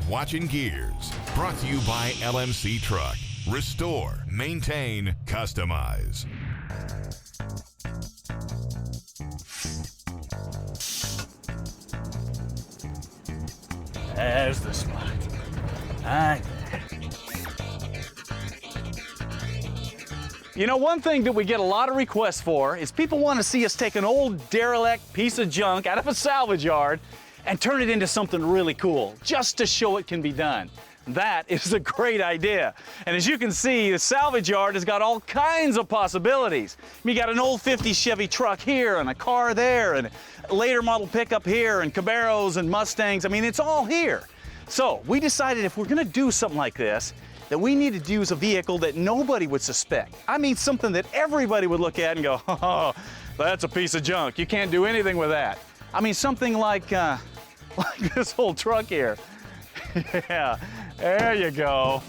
watching Gearz, brought to you by LMC Truck. Restore, maintain, customize. There's the spot. Right there. You know, one thing that we get a lot of requests for is people want to see us take an old derelict piece of junk out of a salvage yard and turn it into something really cool, just to show it can be done. That is a great idea. And as you can see, the salvage yard has got all kinds of possibilities. You got an old 50 Chevy truck here and a car there and a later model pickup here and Camaros and Mustangs. I mean, it's all here. So we decided if we're gonna do something like this, that we needed to use a vehicle that nobody would suspect. I mean, something that everybody would look at and go, oh, that's a piece of junk. You can't do anything with that. I mean, something like this whole truck here. Yeah, there you go.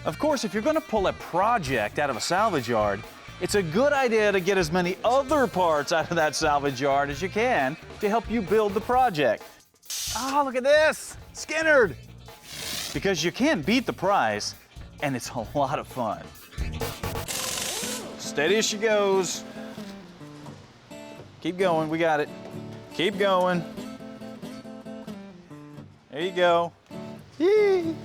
Of course, if you're gonna pull a project out of a salvage yard, it's a good idea to get as many other parts out of that salvage yard as you can to help you build the project. Oh, look at this, Skinnered. Because you can't beat the price, and it's a lot of fun. Steady as she goes. Keep going, we got it. Keep going. There you go. Yee.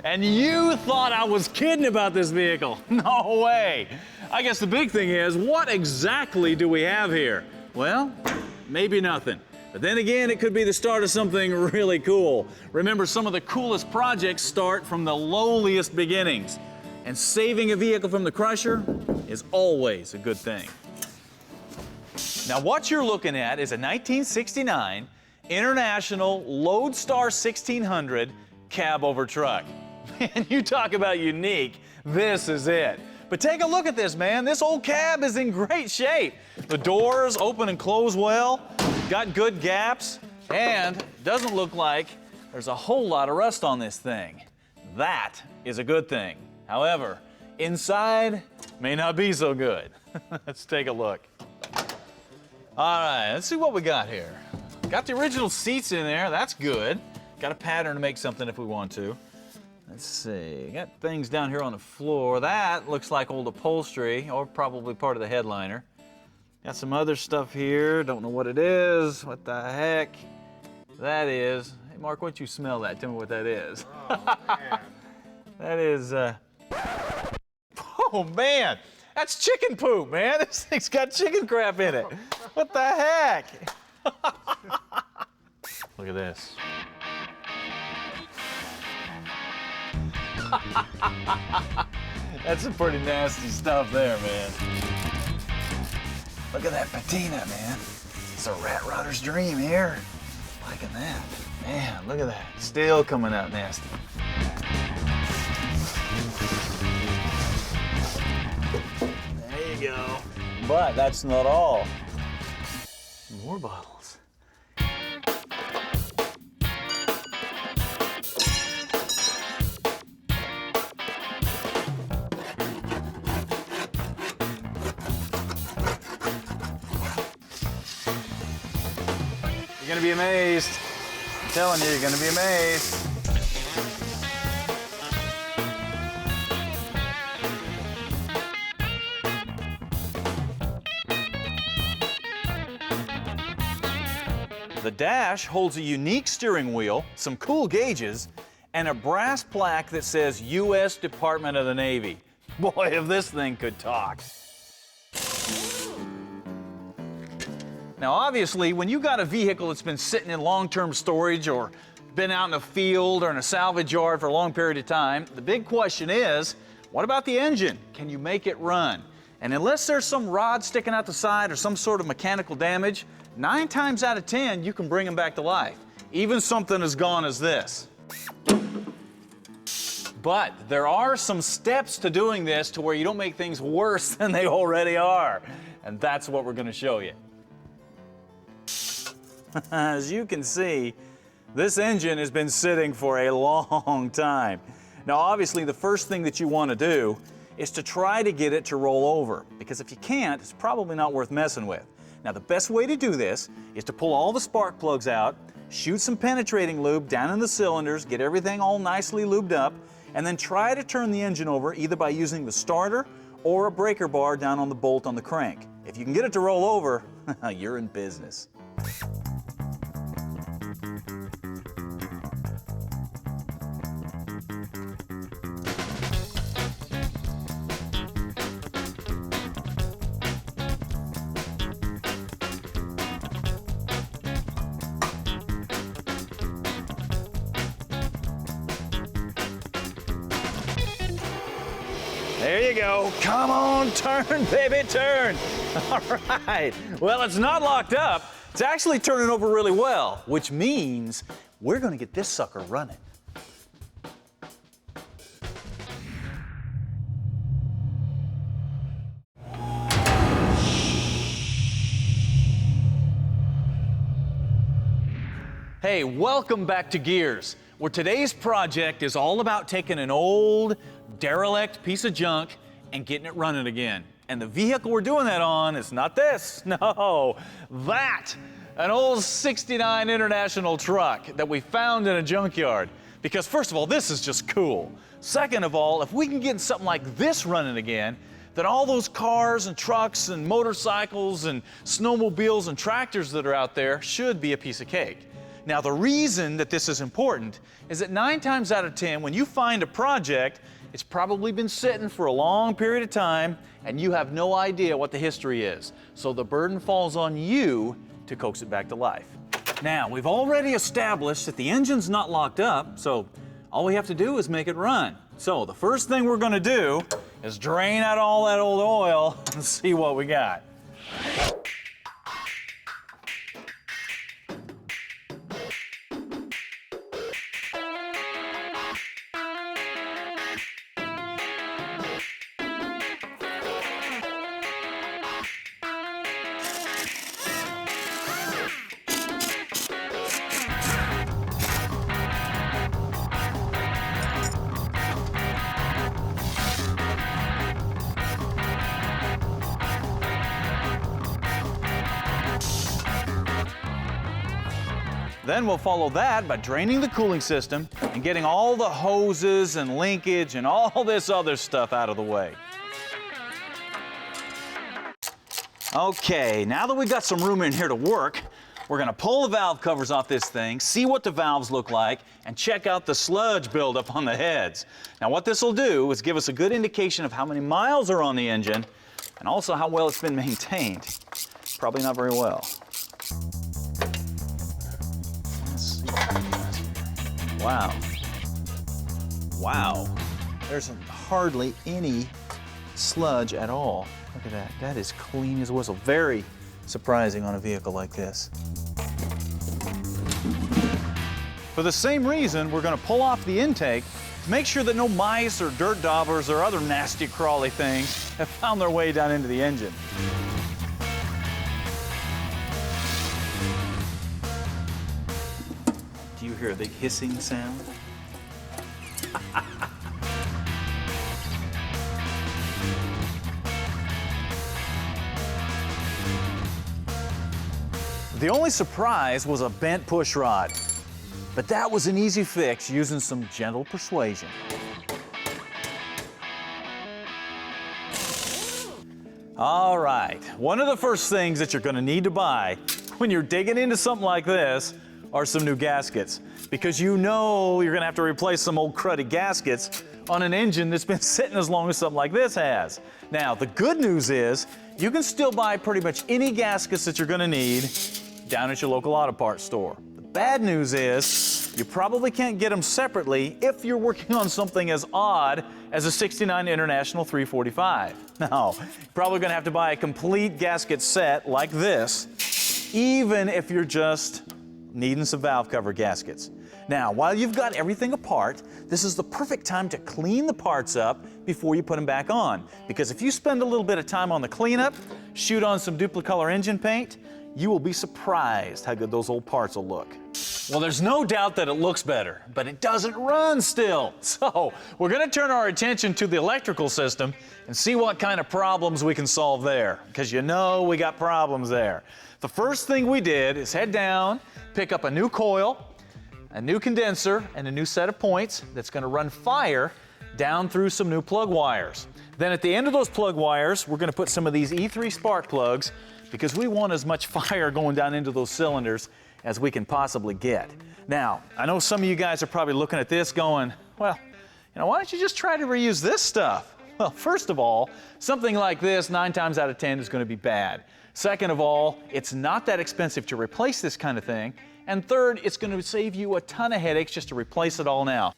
And you thought I was kidding about this vehicle. No way. I guess the big thing is, what exactly do we have here? Well, maybe nothing. But then again, it could be the start of something really cool. Remember, some of the coolest projects start from the lowliest beginnings. And saving a vehicle from the crusher is always a good thing. Now, what you're looking at is a 1969 International Lodestar 1600 cab over truck. Man, you talk about unique, this is it. But take a look at this, man. This old cab is in great shape. The doors open and close well, got good gaps, and doesn't look like there's a whole lot of rust on this thing. That is a good thing. However, inside may not be so good. Let's take a look. All right, let's see what we got here. Got the original seats in there, that's good. Got a pattern to make something if we want to. Let's see, got things down here on the floor. That looks like old upholstery, or probably part of the headliner. Got some other stuff here, don't know what it is. What the heck that is. Hey Mark, why don't you smell that? Tell me what that is. Oh, man. That is, oh man, that's chicken poop, man. This thing's got chicken crap in it. What the heck? Look at this. That's some pretty nasty stuff there, man. Look at that patina, man. It's a rat rotter's dream here. Liking that. Man, look at that. Still coming out nasty. There you go. But that's not all. More bottles. You're gonna be amazed. I'm telling you, you're gonna be amazed. The dash holds a unique steering wheel, some cool gauges, and a brass plaque that says U.S. Department of the Navy. Boy, if this thing could talk. Now, obviously, when you got a vehicle that's been sitting in long-term storage or been out in a field or in a salvage yard for a long period of time, the big question is, what about the engine? Can you make it run? And unless there's some rod sticking out the side or some sort of mechanical damage, 9 times out of 10, you can bring them back to life. Even something as gone as this. But there are some steps to doing this to where you don't make things worse than they already are. And that's what we're gonna show you. As you can see, this engine has been sitting for a long time. Now, obviously, the first thing that you want to do is to try to get it to roll over, because if you can't, it's probably not worth messing with. Now, the best way to do this is to pull all the spark plugs out, shoot some penetrating lube down in the cylinders, get everything all nicely lubed up, and then try to turn the engine over either by using the starter or a breaker bar down on the bolt on the crank. If you can get it to roll over, you're in business. There you go. Come on, turn, baby, turn. All right. Well, it's not locked up. It's actually turning over really well, which means we're going to get this sucker running. Hey, welcome back to Gearz, where today's project is all about taking an old, derelict piece of junk and getting it running again. And the vehicle we're doing that on is not this, no, that, an old '69 International truck that we found in a junkyard. Because first of all, this is just cool. Second of all, if we can get something like this running again, then all those cars and trucks and motorcycles and snowmobiles and tractors that are out there should be a piece of cake. Now, the reason that this is important is that 9 times out of 10, when you find a project, it's probably been sitting for a long period of time and you have no idea what the history is. So the burden falls on you to coax it back to life. Now, we've already established that the engine's not locked up, so all we have to do is make it run. So the first thing we're gonna do is drain out all that old oil and see what we got. Then we'll follow that by draining the cooling system and getting all the hoses and linkage and all this other stuff out of the way. Okay, now that we've got some room in here to work, we're gonna pull the valve covers off this thing, see what the valves look like, and check out the sludge buildup on the heads. Now what this will do is give us a good indication of how many miles are on the engine and also how well it's been maintained. Probably not very well. Wow. Wow. There's hardly any sludge at all. Look at that. That is clean as a whistle. Very surprising on a vehicle like this. For the same reason, we're going to pull off the intake to make sure that no mice or dirt daubers or other nasty crawly things have found their way down into the engine. Do you hear a big hissing sound? The only surprise was a bent push rod, but that was an easy fix using some gentle persuasion. All right, one of the first things that you're gonna need to buy when you're digging into something like this are some new gaskets, because you know you're gonna have to replace some old cruddy gaskets on an engine that's been sitting as long as something like this has. Now, the good news is you can still buy pretty much any gaskets that you're gonna need down at your local auto parts store. The bad news is you probably can't get them separately if you're working on something as odd as a '69 International 345. No, you're probably gonna have to buy a complete gasket set like this, even if you're just needing some valve cover gaskets. Now, while you've got everything apart, this is the perfect time to clean the parts up before you put them back on. Because if you spend a little bit of time on the cleanup, shoot on some duplicolor engine paint, you will be surprised how good those old parts will look. Well, there's no doubt that it looks better, but it doesn't run still. So we're going to turn our attention to the electrical system and see what kind of problems we can solve there, because you know we got problems there. The first thing we did is head down, pick up a new coil, a new condenser, and a new set of points that's going to run fire down through some new plug wires. Then at the end of those plug wires, we're going to put some of these E3 spark plugs because we want as much fire going down into those cylinders as we can possibly get. Now, I know some of you guys are probably looking at this going, well, why don't you just try to reuse this stuff? Well, first of all, something like this 9 times out of 10 is going to be bad. Second of all, it's not that expensive to replace this kind of thing. And third, it's going to save you a ton of headaches just to replace it all now.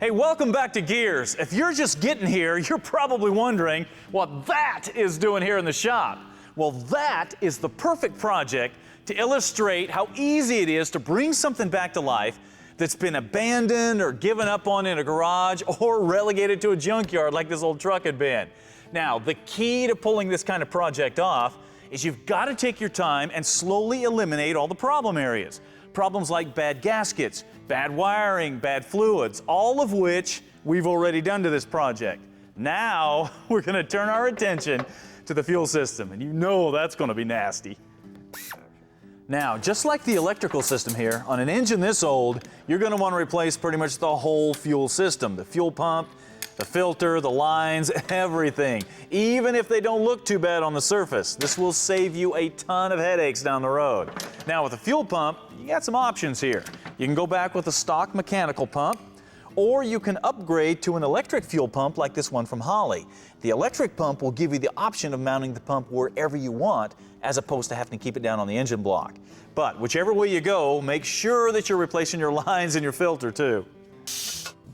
Hey, welcome back to Gearz. If you're just getting here, you're probably wondering what that is doing here in the shop. Well, that is the perfect project to illustrate how easy it is to bring something back to life that's been abandoned or given up on in a garage or relegated to a junkyard like this old truck had been. Now, the key to pulling this kind of project off is you've got to take your time and slowly eliminate all the problem areas. Problems like bad gaskets, bad wiring, bad fluids, all of which we've already done to this project. Now, we're going to turn our attention to the fuel system, and you know that's going to be nasty. Now, just like the electrical system here, on an engine this old, you're going to want to replace pretty much the whole fuel system, the fuel pump, the filter, the lines, everything. Even if they don't look too bad on the surface, this will save you a ton of headaches down the road. Now, with a fuel pump, you got some options here. You can go back with a stock mechanical pump, or you can upgrade to an electric fuel pump like this one from Holley. The electric pump will give you the option of mounting the pump wherever you want, as opposed to having to keep it down on the engine block. But whichever way you go, make sure that you're replacing your lines and your filter too.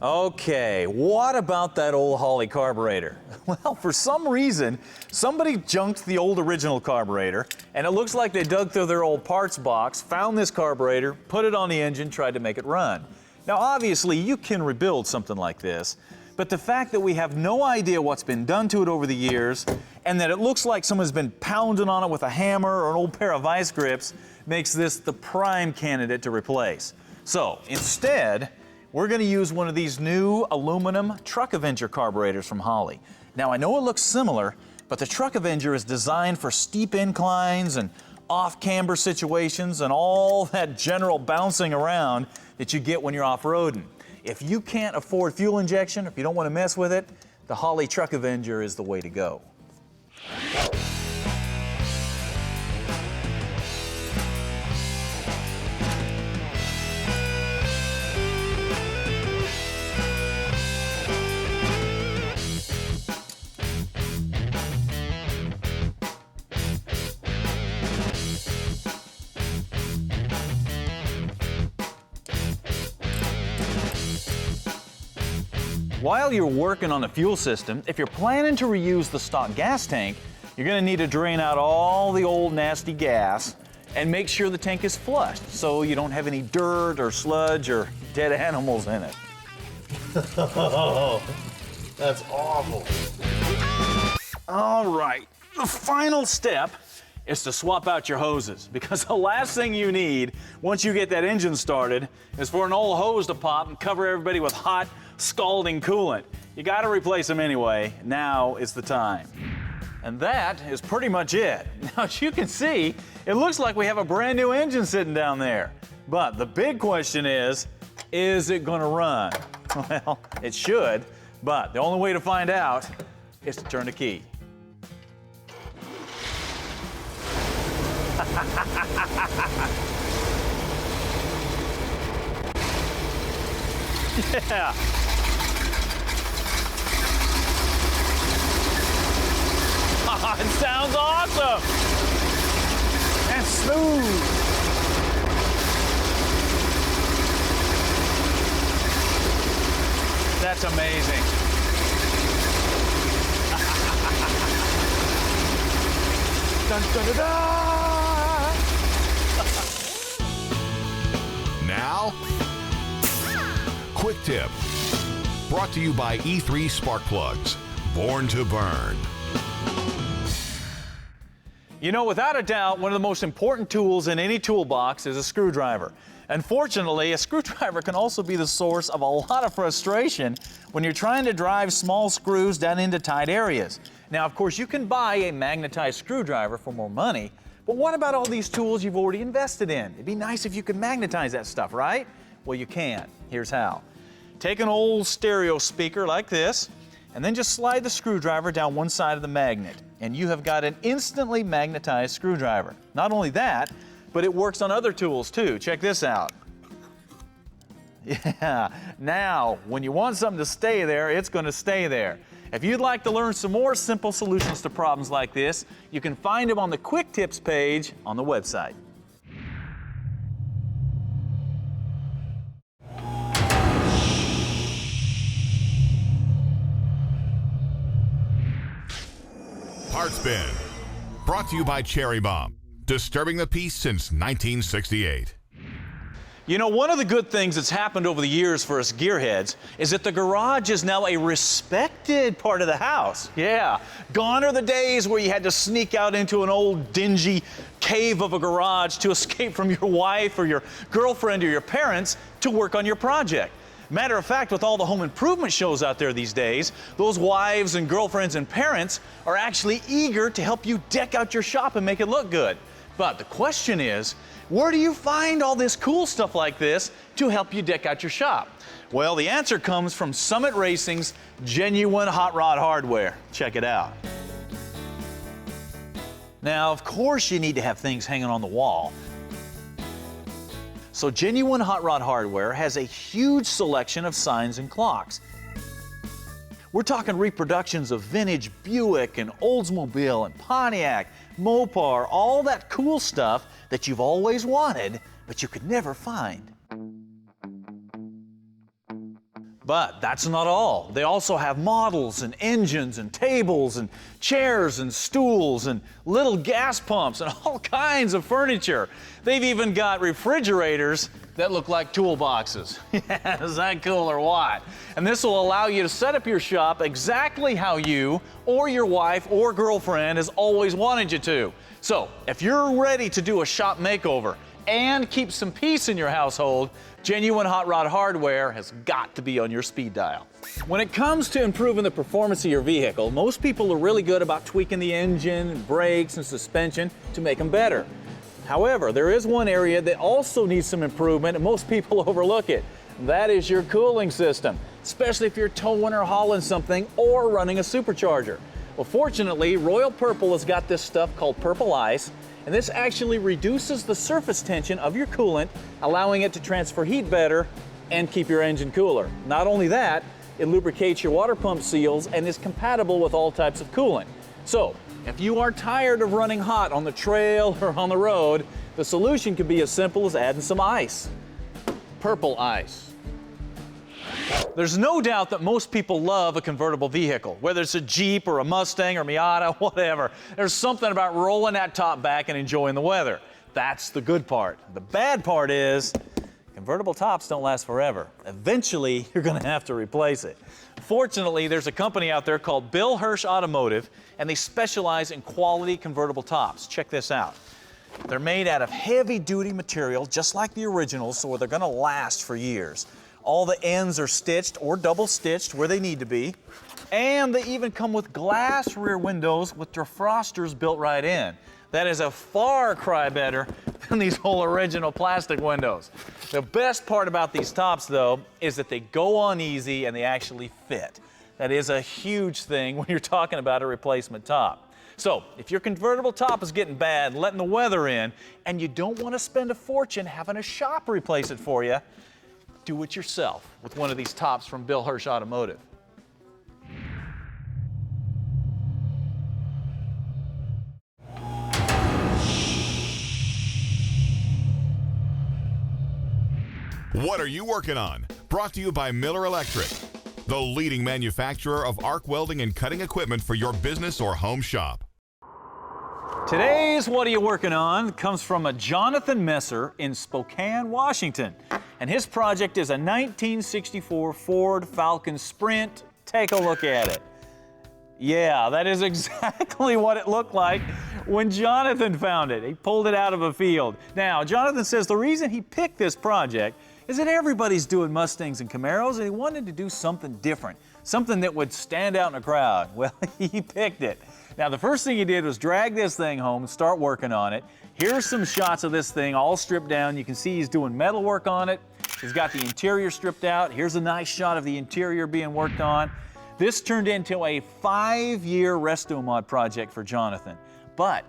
Okay, what about that old Holley carburetor? Well, for some reason, somebody junked the old original carburetor, and it looks like they dug through their old parts box, found this carburetor, put it on the engine, tried to make it run. Now, obviously, you can rebuild something like this, but the fact that we have no idea what's been done to it over the years, and that it looks like someone's been pounding on it with a hammer or an old pair of vice grips, makes this the prime candidate to replace. So, instead, we're going to use one of these new aluminum Truck Avenger carburetors from Holley. Now, I know it looks similar, but the Truck Avenger is designed for steep inclines and off-camber situations and all that general bouncing around that you get when you're off-roading. If you can't afford fuel injection, if you don't want to mess with it, the Holley Truck Avenger is the way to go. While you're working on the fuel system, if you're planning to reuse the stock gas tank, you're going to need to drain out all the old nasty gas and make sure the tank is flushed so you don't have any dirt or sludge or dead animals in it. Oh, that's awful. All right, the final step is to swap out your hoses, because the last thing you need once you get that engine started is for an old hose to pop and cover everybody with hot, scalding coolant. You got to replace them anyway. Now is the time. And that is pretty much it. Now, as you can see, it looks like we have a brand new engine sitting down there. But the big question is it going to run? Well, it should, but the only way to find out is to turn the key. Yeah. It sounds awesome. And smooth. That's amazing. Dun, dun, dun, dun. Now, quick tip. Brought to you by E3 Spark Plugs. Born to burn. You know, without a doubt, one of the most important tools in any toolbox is a screwdriver. Unfortunately, a screwdriver can also be the source of a lot of frustration when you're trying to drive small screws down into tight areas. Now, of course, you can buy a magnetized screwdriver for more money, but what about all these tools you've already invested in? It'd be nice if you could magnetize that stuff, right? Well, you can. Here's how. Take an old stereo speaker like this, and then just slide the screwdriver down one side of the magnet, and you have got an instantly magnetized screwdriver. Not only that, but it works on other tools too. Check this out. Yeah, now, when you want something to stay there, it's going to stay there. If you'd like to learn some more simple solutions to problems like this, you can find them on the Quick Tips page on the website. Parts Bin. Brought to you by Cherry Bomb. Disturbing the peace since 1968. You know, one of the good things that's happened over the years for us gearheads is that the garage is now a respected part of the house. Yeah, gone are the days where you had to sneak out into an old dingy cave of a garage to escape from your wife or your girlfriend or your parents to work on your project. Matter of fact, with all the home improvement shows out there these days, those wives and girlfriends and parents are actually eager to help you deck out your shop and make it look good. But the question is, where do you find all this cool stuff like this to help you deck out your shop? Well, the answer comes from Summit Racing's genuine hot rod hardware. Check it out. Now, of course, you need to have things hanging on the wall. So Genuine Hot Rod Hardware has a huge selection of signs and clocks. We're talking reproductions of vintage Buick and Oldsmobile and Pontiac, Mopar, all that cool stuff that you've always wanted, but you could never find. But that's not all. They also have models and engines and tables and chairs and stools and little gas pumps and all kinds of furniture. They've even got refrigerators that look like toolboxes. Yeah, is that cool or what? And this will allow you to set up your shop exactly how you or your wife or girlfriend has always wanted you to. So, if you're ready to do a shop makeover and keep some peace in your household, Genuine Hot Rod Hardware has got to be on your speed dial. When it comes to improving the performance of your vehicle, most people are really good about tweaking the engine, brakes, and suspension to make them better. However, there is one area that also needs some improvement, and most people overlook it. That is your cooling system, especially if you're towing or hauling something or running a supercharger. Well, fortunately, Royal Purple has got this stuff called Purple Ice, and this actually reduces the surface tension of your coolant, allowing it to transfer heat better and keep your engine cooler. Not only that, it lubricates your water pump seals and is compatible with all types of coolant. So, if you are tired of running hot on the trail or on the road, the solution could be as simple as adding some ice. Purple Ice. There's no doubt that most people love a convertible vehicle, whether it's a Jeep or a Mustang or Miata, whatever. There's something about rolling that top back and enjoying the weather. That's the good part. The bad part is convertible tops don't last forever. Eventually, you're going to have to replace it. Fortunately, there's a company out there called Bill Hirsch Automotive, and they specialize in quality convertible tops. Check this out. They're made out of heavy-duty material, just like the originals, so they're going to last for years. All the ends are stitched or double-stitched where they need to be. And they even come with glass rear windows with defrosters built right in. That is a far cry better than these whole original plastic windows. The best part about these tops, though, is that they go on easy and they actually fit. That is a huge thing when you're talking about a replacement top. So, if your convertible top is getting bad, letting the weather in, and you don't want to spend a fortune having a shop replace it for you, do it yourself with one of these tops from Bill Hirsch Automotive. What are you working on? Brought to you by Miller Electric, the leading manufacturer of arc welding and cutting equipment for your business or home shop. Today's What Are You Working On comes from a Jonathan Messer in Spokane, Washington. And his project is a 1964 Ford Falcon Sprint. Take a look at it. Yeah, that is exactly what it looked like when Jonathan found it. He pulled it out of a field. Now, Jonathan says the reason he picked this project is that everybody's doing Mustangs and Camaros, and he wanted to do something different, something that would stand out in a crowd. Well, he picked it. Now, the first thing he did was drag this thing home and start working on it. Here's some shots of this thing all stripped down. You can see he's doing metal work on it. He's got the interior stripped out. Here's a nice shot of the interior being worked on. This turned into a 5-year resto mod project for Jonathan. But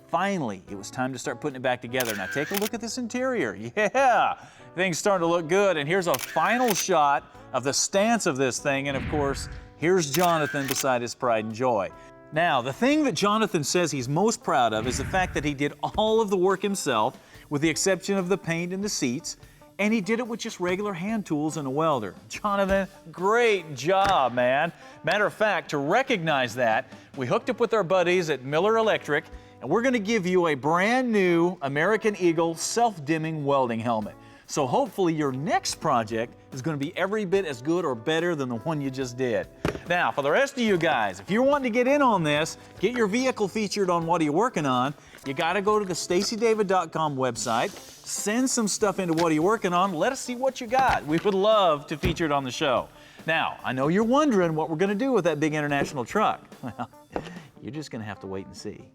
finally, it was time to start putting it back together. Now take a look at this interior. Yeah, things starting to look good. And here's a final shot of the stance of this thing. And of course, here's Jonathan beside his pride and joy. Now, the thing that Jonathan says he's most proud of is the fact that he did all of the work himself, with the exception of the paint and the seats, and he did it with just regular hand tools and a welder. Jonathan, great job, man. Matter of fact, to recognize that, we hooked up with our buddies at Miller Electric, and we're gonna give you a brand new American Eagle self-dimming welding helmet. So hopefully your next project is gonna be every bit as good or better than the one you just did. Now, for the rest of you guys, if you're wanting to get in on this, get your vehicle featured on What Are You Working On, you gotta go to the staceydavid.com website, send some stuff into What Are You Working On, let us see what you got. We would love to feature it on the show. Now, I know you're wondering what we're gonna do with that big international truck. Well, you're just gonna have to wait and see.